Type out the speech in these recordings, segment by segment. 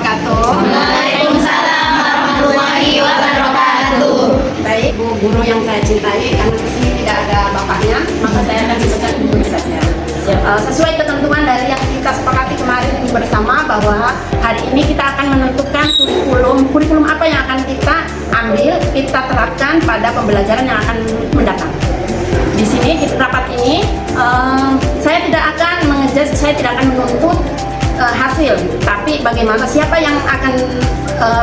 wabarakatuh. Waalaikumsalam warahmatullahi wabarakatuh. Baik, Bu Guru yang saya cintai, karena di sini tidak ada bapaknya, maka saya akan sebutkan Ibu saja. Sesuai ketentuan dari yang kita sepakati kemarin bersama bahwa hari ini kita akan menentukan kurikulum apa yang akan kita ambil, kita terapkan pada pembelajaran yang akan mendatang. Di sini di rapat ini saya tidak akan mengejudge, saya tidak akan menuntut hasil, tapi bagaimana siapa yang akan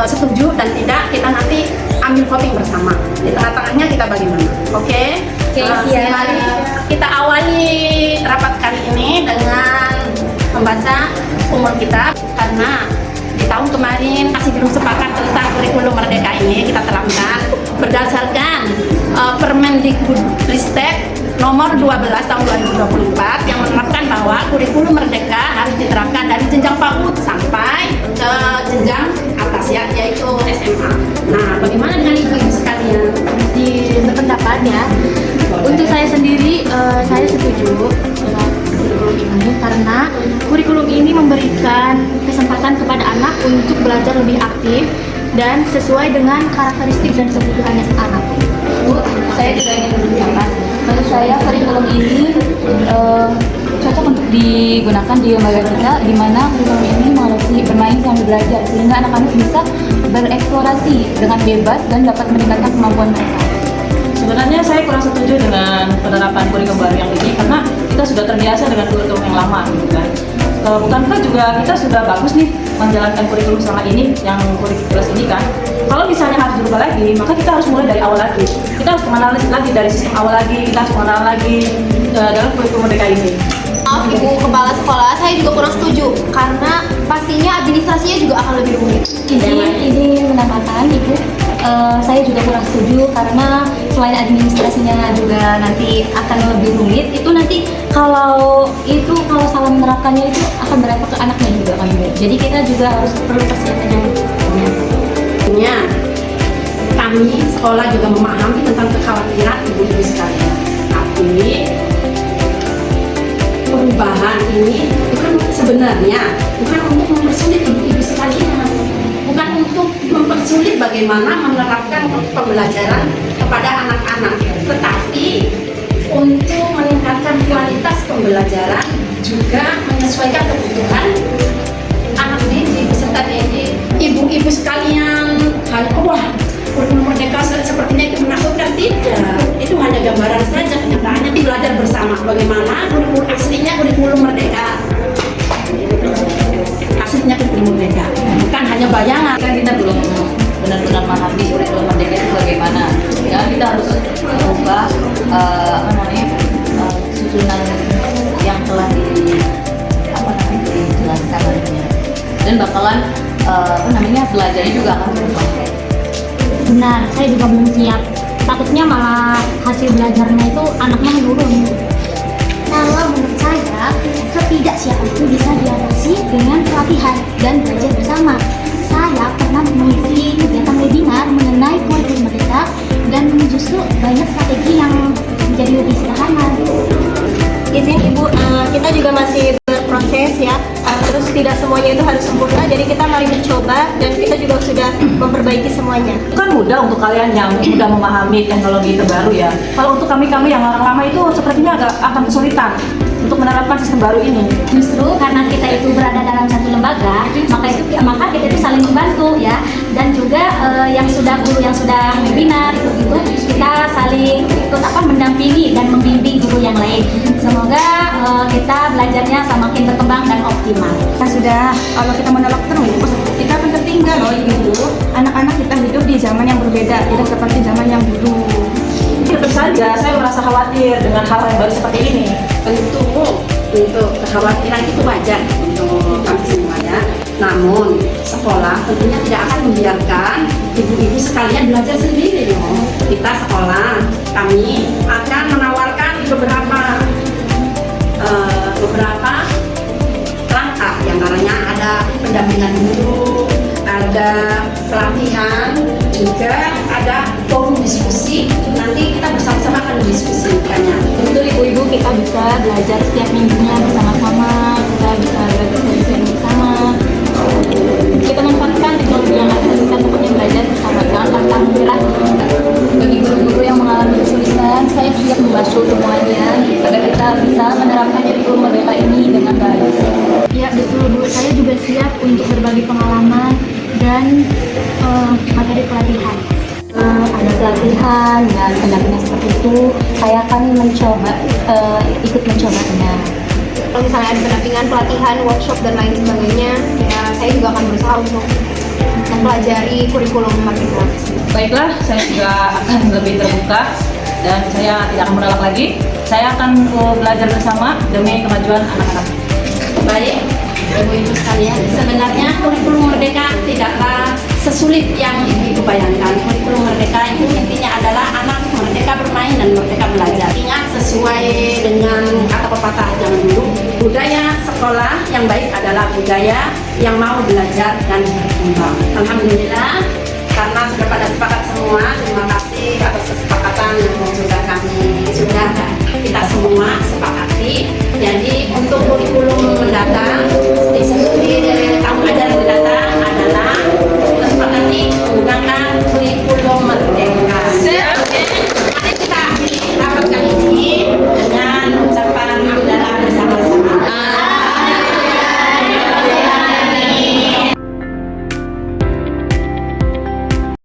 setuju dan tidak, kita nanti ambil voting bersama. Di tengah-tengahnya kita bagaimana? Oke? Mari kita awali rapat kali ini dengan membaca umur kita, karena di tahun kemarin masih belum sepakat tentang kurikulum merdeka ini kita terapkan berdasarkan Permendikbudristek nomor 12 tahun 2024 yang menerapkan bahwa kurikulum merdeka harus diterapkan dari jenjang PAUD sampai ke jenjang atas ya, yaitu SMA. Nah, bagaimana dengan ibu-ibu sekalian? Di berpendapat ya, untuk saya sendiri saya setuju dengan kurikulum ini karena kurikulum ini memberikan kesempatan kepada anak untuk belajar lebih aktif dan sesuai dengan karakteristik dan kebutuhan anak. Bu, saya juga ingin berpendapat. Menurut saya kurikulum ini cocok untuk digunakan di lembaga kita, di mana kurikulum ini mengalami bermain sambil belajar sehingga anak-anak bisa bereksplorasi dengan bebas dan dapat meningkatkan kemampuan mereka. Sebenarnya saya kurang setuju dengan penerapan kurikulum baru yang ini karena kita sudah terbiasa dengan kurikulum yang lama, gitu kan. Bukankah juga kita sudah bagus nih menjalankan kurikulum selama ini, yang kurikulum ini kan? Kalau misalnya harus berubah lagi, maka kita harus mulai dari awal lagi. Kita harus mengenal lagi dari sistem awal lagi, kita harus mengenal lagi dalam kurikulum merdeka ini. Maaf Ibu Kepala Sekolah, saya juga kurang setuju karena pastinya administrasinya juga akan lebih rumit. Izin menambahkan Ibu, saya juga kurang setuju karena selain administrasinya juga nanti akan lebih rumit, itu nanti kalau salah menerapkannya itu akan berefek ke anaknya juga kan Bu. Jadi kita juga harus perlu persiapan yang kami sekolah juga memahami tentang kekhawatiran ibu-ibu sekalian. Tapi perubahan ini bukan sebenarnya bukan untuk mempersulit ibu-ibu sekalian, bukan untuk mempersulit bagaimana menerapkan pembelajaran kepada anak-anak, tetapi untuk meningkatkan kualitas pembelajaran, juga menyesuaikan kebutuhan anak didik beserta didik. Ibu-ibu sekalian, wah, kurikulum merdeka sepertinya itu menakutkan. Tidak, itu hanya gambaran saja, kenyataannya belajar bersama bagaimana kurikulum aslinya kurikulum merdeka. Aslinya kurikulum merdeka, bukan hanya bayangan. Kan kita belum benar-benar memahami kurikulum merdeka itu bagaimana. Ya, kita harus mengubah susunan yang telah dijelaskan nantinya. Dan bakalan belajarnya juga akan berubah. benar, saya juga belum siap. Takutnya malah hasil belajarnya itu anaknya menurun. Kalau menurut saya, ketidaksiapan itu bisa diatasi dengan pelatihan dan belajar bersama. Saya pernah mengisi kegiatan webinar mengenai kurikulum merdeka dan justru banyak strategi yang menjadi lebih sederhana. Izin Ibu, kita juga masih berproses ya, terus tidak semuanya itu harus sempurna, jadi kita mari mencoba dan kita juga sudah memperbaiki semuanya. Kan mudah untuk kalian yang sudah memahami teknologi terbaru ya. Kalau untuk kami yang orang lama itu sepertinya akan kesulitan untuk menerapkan sistem baru ini. Justru karena kita itu berada dalam satu lembaga, maka kita itu saling membantu ya, dan juga guru yang sudah webinar itu kita saling mendampingi dan membimbing guru yang lain. Semoga kita belajarnya semakin berkembang dan optimal. Kalau kita menolak terus, kita akan tertinggal loh Ibu. Anak-anak kita hidup di zaman yang berbeda, tidak seperti zaman yang dulu. Tentu saja saya merasa khawatir dengan hal yang baru seperti ini. Untuk kekhawatiran itu wajar untuk kami semua ya. Namun sekolah tentunya tidak akan membiarkan ibu-ibu sekalian belajar sendiri loh. Kita sekolah, kami akan menawarkan beberapa langkah, diantaranya ada pendampingan guru, ada pelatihan, juga ada forum diskusi. Nanti kita bersama-sama akan mendiskusikannya. Untuk ibu-ibu kita bisa belajar setiap minggunya bersama-sama, kita bisa belajar bersama. Kita dan materi pelatihan. Ada pelatihan dan pendampingan seperti itu, saya akan mencoba ikut mencobanya. Kalau misalnya ada pendampingan, pelatihan, workshop dan lain sebagainya, ya saya juga akan berusaha untuk mempelajari kurikulum Merdeka. Baiklah, saya juga akan lebih terbuka dan saya tidak akan menolak lagi. Saya akan belajar bersama demi kemajuan anak-anak. Baik, Ibu-ibu sekalian, sebenarnya kurikulum Merdeka tidaklah sesulit yang Ibu bayangkan. Kurikulum Merdeka itu intinya adalah anak merdeka bermain dan merdeka belajar. Ingat, sesuai dengan kata pepatah zaman dulu, budaya sekolah yang baik adalah budaya yang mau belajar dan berkembang. Alhamdulillah, karena sudah pada sepakat semua, terima kasih atas kesepakatan yang sudah kita semua